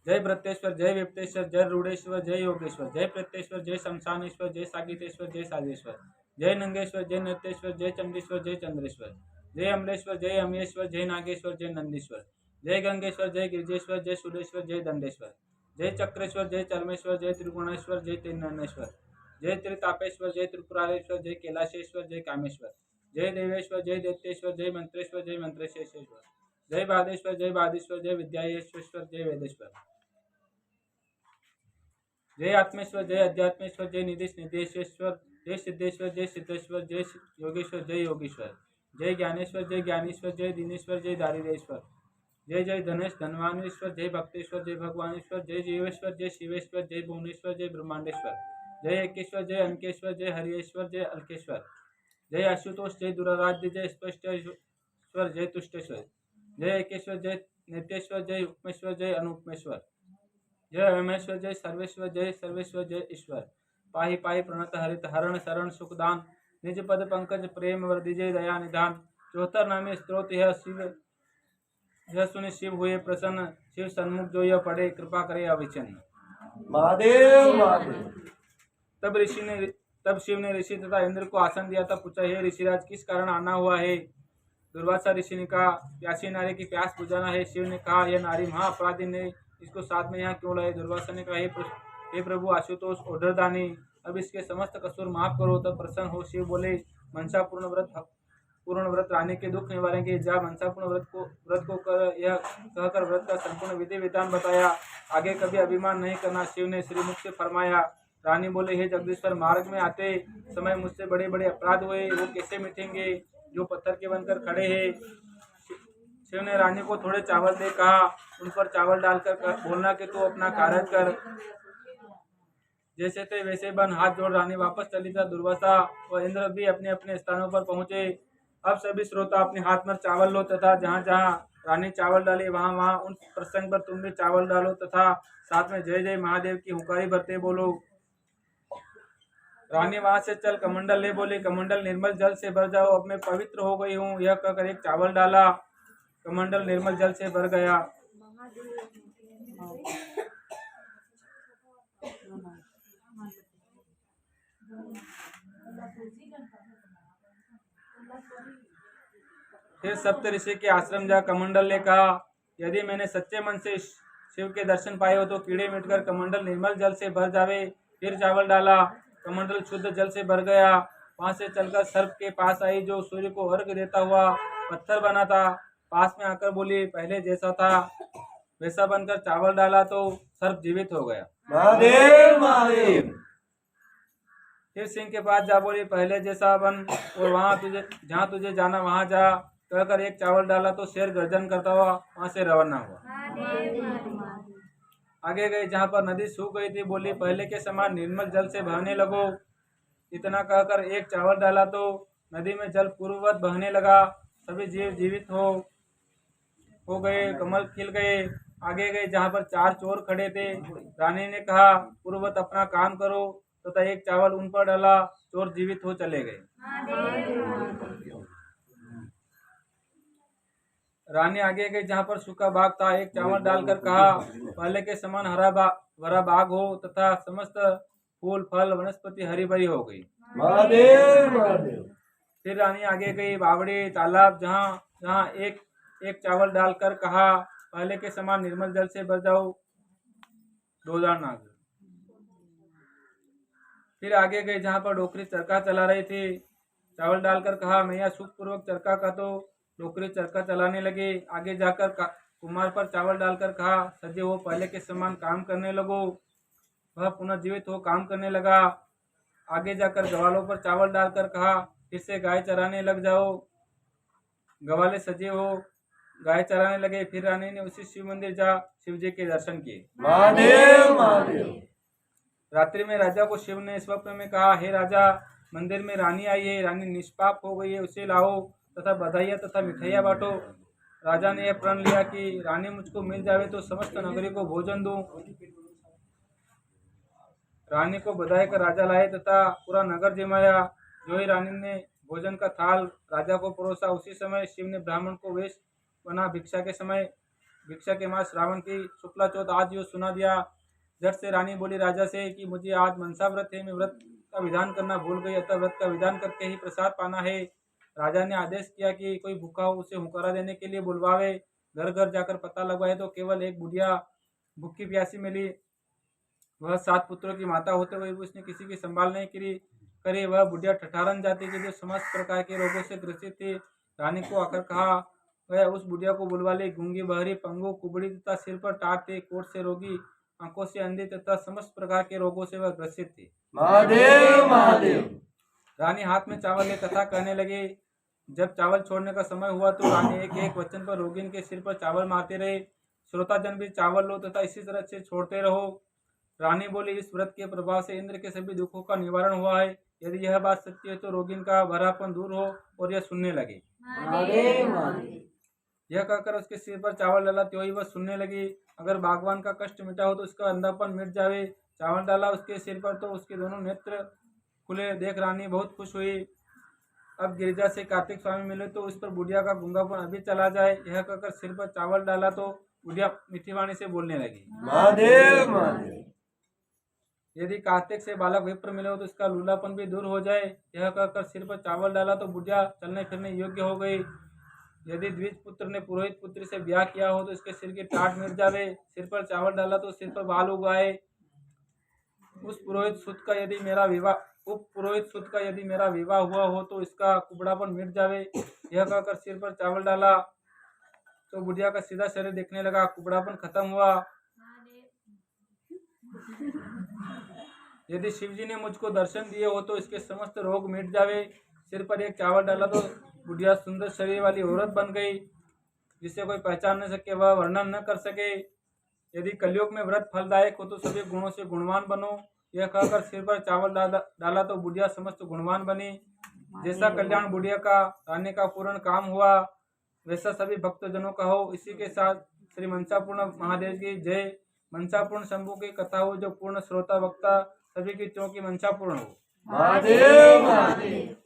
[SPEAKER 1] जय भ्रतेश्वर, जय विप्तेश्वर, जय रूढ़ेश्वर, जय योगेश्वर, जय प्रेतेश्वर, जय शमशानेश्वर, जय सागितेश्वर, जय साजेश्वर, जय नंगेश्वर, जय नृत्येश्वर, जय चंडीश्वर, जय चंद्रेश्वर, जय अमलेश्वर, जय अमीश्वर, जय नागेश्वर, जय नंदीश्वर, जय गंगेश्वर, जय गिरिजेश्वर, जय सुरेश्वर, जय दंडेश्वर, जय चक्रेश्वर, जय चरमेश्वर, जय त्रिगुणेश्वर, जय त्रिनयनेश्वर, जय त्रितापेश्वर, जय त्रिपुरारेश्वर, जय कैलाशेश्वर, जय कामेश्वर, जय देवेश्वर, जय दैत्येश्वर, जय मंत्रेश्वर, जय मंत्रेशेश्वर, जय बादेश्वर, जय बादेश्वर, जय विद्यायेश्वर, जय वेदेश्वर, जय आत्मेश्वर, जय अध्यात्मेश्वर, जय निदेशेश्वर, जय सिद्धेश्वर, जय सिद्धेश्वर, जय योगेश्वर, जय योगेश्वर, जय ज्ञानेश्वर, जय ज्ञानेश्वर, जय दिनेश्वर, जय दारिदेश्वर, जय जय धनेश धनवानेश्वर, जय भक्तेश्वर, जय भगवानेश्वर, जय जीवेश्वर, जय शिवेश्वर, जय भुवनेश्वर, जय ब्रह्मांडेश्वर, जय एकेश्वर, जय अंकेश्वर, जय हरियेश्वर, जय अलकेश्वर, जय आशुतोष, जय दुराराध्य, जय स्पष्टेश्वर, जय तुष्टेश्वर, जय एकेश्वर, जय नित्येश्वर, जय उपमेश्वर, जय अनुपमेश्वर, जय अमेश्वर, जय सर्वेश्वर, जय सर्वेश्वर, जय ईश्वर, पाहि पाहि प्रणत हरित हरण शरण सुखदान, निज पद पंकज प्रेम वृद्धि जय दया निधान। 74 नामे स्त्रोत यह शिव, यह सुनि शिव हुए प्रसन्न, शिव सन्मुख जो यह पढ़े कृपा करे अविचन्न।
[SPEAKER 2] महादेव महादेव।
[SPEAKER 1] तब शिव ने ऋषि तथा इंद्र को आसन दिया था। पूछा, हे ऋषिराज, किस कारण आना हुआ है। दुर्वासा ऋषि ने कहा, प्यासी नारी की प्यास बुझाना है। शिव ने कहा, यह नारी महाअपराधी ने इसको साथ में यहाँ क्यों लाए। दुर्वासा ने कहा, हे प्रभु आशुतोष ओढ़रदानी, अब इसके समस्त कसूर माफ करो। तब प्रसन्न हो शिव बोले, मनसा पूर्ण व्रत रानी के दुख निवारेंगे। जा मनसा पूर्ण व्रत को कर, यह कहकर व्रत का संपूर्ण विधि विधान बताया। आगे कभी अभिमान नहीं करना शिव ने श्रीमुख से फरमाया। रानी बोले, हे जगदीश्वर, मार्ग में आते समय मुझसे बड़े बड़े अपराध हुए, वो कैसे मिटेंगे जो पत्थर के बनकर खड़े हैं। शिव ने रानी को थोड़े चावल दे कहा, उन पर चावल डालकर बोलना कि तू अपना कार्य कर। जैसे थे वैसे बन, हाथ जोड़ रानी वापस चली जा। दुर्वासा व इंद्र भी अपने अपने स्थानों पर पहुंचे। अब सभी श्रोता अपने हाथ में चावल लो तथा जहाँ जहाँ रानी चावल डाली वहाँ वहाँ उन प्रसंग पर तुम भी चावल डालो तथा साथ में जय जय महादेव की हुंकारी भरते बोलो। रानी वहां से चल कमंडल ले बोली, कमंडल निर्मल जल से भर जाओ, अब मैं पवित्र हो गई हूँ। यह कहकर एक चावल डाला, कमंडल निर्मल जल से भर गया। फिर सप्त ऋषि के आश्रम जा कमंडल ने कहा, यदि मैंने सच्चे मन से शिव के दर्शन पाए हो तो कीड़े मिटकर कमंडल निर्मल जल से भर जावे। फिर चावल डाला, कमंडल शुद्ध जल से भर गया। वहां से चलकर सर्प के पास आई जो सूर्य को अर्घ देता हुआ पत्थर बना था। पास में आकर बोली, पहले जैसा था वैसा बनकर चावल डाला तो सर्प जीवित हो गया।
[SPEAKER 2] महादेव महादेव।
[SPEAKER 1] फिर सिंह के पास जा बोली, पहले जैसा बन और वहां तुझे जहाँ तुझे जाना वहां जा। कहकर एक चावल डाला तो शेर गर्जन करता हुआ वहां से रवाना हुआ। आगे गई जहाँ पर नदी सूख गई थी, बोली, पहले के समान निर्मल जल से बहने लगो। इतना कहकर एक चावल डाला तो नदी में जल पूर्ववत बहने लगा। सभी जीव जीवित हो गए, कमल खिल गए। आगे गए जहाँ पर 4 चोर खड़े थे। रानी ने कहा, पूर्ववत अपना काम करो तथा एक चावल उन पर डाला, चोर जीवित हो चले गए। रानी आगे गई जहाँ पर सूखा बाग था। एक चावल डालकर कहा, पहले के समान भरा बाग हो तथा समस्त फूल फल वनस्पति हरी भरी हो गई।
[SPEAKER 2] महादेव महादेव।
[SPEAKER 1] फिर रानी आगे गई बावड़ी तालाब जहाँ जहाँ एक चावल डालकर कहा, पहले के समान निर्मल जल से भर जाओ। 2000 नाग। फिर आगे गई जहाँ पर डोकरी चरखा चला रही थी। चावल डालकर कहा, मैया सुखपूर्वक चरखा का तो डोकरी चरखा चलाने लगे। आगे जाकर कुमार पर चावल डालकर कहा, सजे हो पहले के समान काम करने लगो। वह पुनः जीवित हो काम करने लगा। आगे जाकर गवालों पर चावल डालकर कहा, फिर से गाय चराने लग जाओ। गवाले सजे हो गाय चराने लगे। फिर रानी ने उसी शिव मंदिर जा शिव जी के दर्शन किए।
[SPEAKER 2] महादेव महादेव।
[SPEAKER 1] रात्रि में राजा को शिव ने स्वप्न में कहा, हे राजा, मंदिर में रानी आई है, रानी निष्पाप हो गई है, उसे लाओ तथा बधाइयाँ तथा मिठाइयाँ बांटो। राजा ने यह प्रण लिया कि रानी मुझको मिल जावे तो समस्त नगरी को भोजन दूं। रानी को बधाई कर राजा लाए तथा पूरा नगर जिमाया। जो ही रानी ने भोजन का थाल राजा को परोसा, उसी समय शिव ने ब्राह्मण को वेश बना भिक्षा के मास श्रावण की शुक्ला चौथ आज यो सुना दिया। झट से रानी बोली राजा से कि मुझे आज मनसा व्रत है, मैं व्रत का विधान करना भूल गई, अतः व्रत का विधान करके ही प्रसाद पाना है। राजा ने आदेश किया कि कोई भूखा हो उसे हुंकारा देने के लिए बुलवावे। घर घर जाकर पता लगवाए तो केवल एक बुढ़िया भूखी प्यासी मिली। वह 7 पुत्रों की माता होते हुए भी उसने किसी की संभाल नहीं करी। वह बुढ़िया ठठारन जाति की जो समस्त प्रकार के रोगों से ग्रसित थी। रानी को आकर कहा, वह उस बुढ़िया को बुलवा ले। गूंगी, बहरी, पंगु, कुबड़ी तथा सिर पर टाट थे, कोट से रोगी, आंखों से अंधी तथा समस्त प्रकार के रोगों से वह ग्रसित थी।
[SPEAKER 2] महादेव महादेव।
[SPEAKER 1] रानी हाथ में चावल ले कथा कहने लगी। जब चावल छोड़ने का समय हुआ तो रानी एक एक वचन पर रोगिन के सिर पर चावल मारते रहे। श्रोताजन भी चावल लो तथा इसी तरह से छोड़ते रहो। रानी बोली, इस व्रत के प्रभाव से इंद्र के सभी दुखों का निवारण हुआ है। यदि यह बात सत्य है तो रोगिन का भरापन दूर हो और यह सुनने लगे। यह कहकर उसके सिर पर चावल डाला, त्यों ही वह सुनने लगी। अगर भगवान का कष्ट मिटा हो तो उसका अंधापन मिट जावे। चावल डाला उसके सिर पर तो उसके दोनों नेत्र खुले। देख रानी बहुत खुश हुई। अब गिरिजा से कार्तिक स्वामी मिले तो उस पर बुढ़िया का गूंगापन अभी चला जाए। यह कहकर सिर पर चावल डाला तो बुढ़िया मीठी वाणी से बोलने लगी।
[SPEAKER 2] महादेव महादेव।
[SPEAKER 1] यदि कार्तिक से बालक विप्र मिले हो तो उसका लूलापन भी दूर हो जाए। यह कहकर सिर पर चावल डाला तो बुढ़िया चलने फिरने योग्य हो गई। यदि द्विज पुत्र ने पुरोहित पुत्री से ब्याह किया हो तो इसके सिर की टाट मिट जावे। सिर पर चावल डाला तो सिर पर बाल उगाए। उप पुरोहित सुत का यदि मेरा विवाह हुआ हो तो इसका कुबड़ापन मिट जावे। यह कहकर सिर पर चावल डाला तो बुढ़िया का सीधा शरीर दिखने लगा, कुबड़ापन खत्म हुआ। यदि शिवजी ने मुझको दर्शन दिए हो तो इसके समस्त रोग मिट जावे। सिर पर एक चावल डाला तो बुढ़िया सुंदर शरीर वाली औरत बन गई। जिसे कोई पहचान न सके, वह वर्णन न कर सके। यदि कलयुग में व्रत फलदायक हो तो सभी गुणों से गुणवान बनो। यह कहकर सिर पर चावल डाला तो बुढ़िया समस्त गुणवान बनी। जैसा कल्याण बुढ़िया का रानी का पूर्ण काम हुआ, वैसा सभी भक्तजनों का हो। इसी के साथ श्री मनसापूर्ण महादेव की जय। मनसापूर्ण शंभु की कथा हो, जो पूर्ण श्रोता वक्ता सभी की चौकी मनसापूर्ण हो।
[SPEAKER 2] महादेव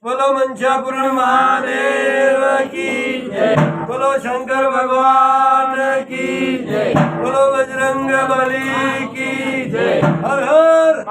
[SPEAKER 2] बोलो मंसापूर्ण महादेव की जय। बोलो शंकर भगवान की जय। बोलो बजरंग बली की जय। हर हर